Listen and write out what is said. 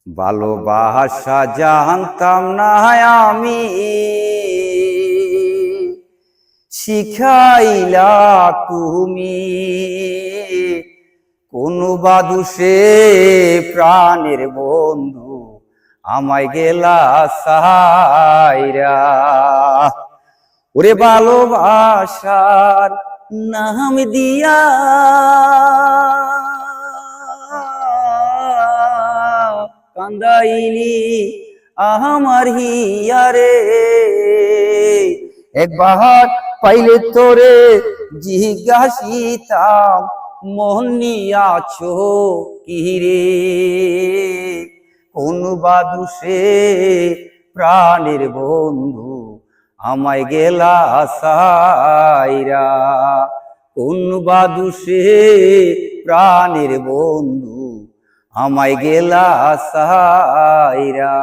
ভালোবাসা জানতাম না আমি, শিখাইলা তুমি। কোন বাদুষে প্রাণের বন্ধু আমায় গেলা সাইরা। ওরে ভালোবাসার নাম দিয়া কান্দাইলি আমার হিয়ারে। একবার পাইলে তোরে জিজ্ঞাসিতাম মন নিয়াছো কিরে। কোন বাদুষে প্রাণের বন্ধু আমায় গেলা সাইরা। কোন বাদুষে প্রাণের বন্ধু আমায় গেলা সাইরা।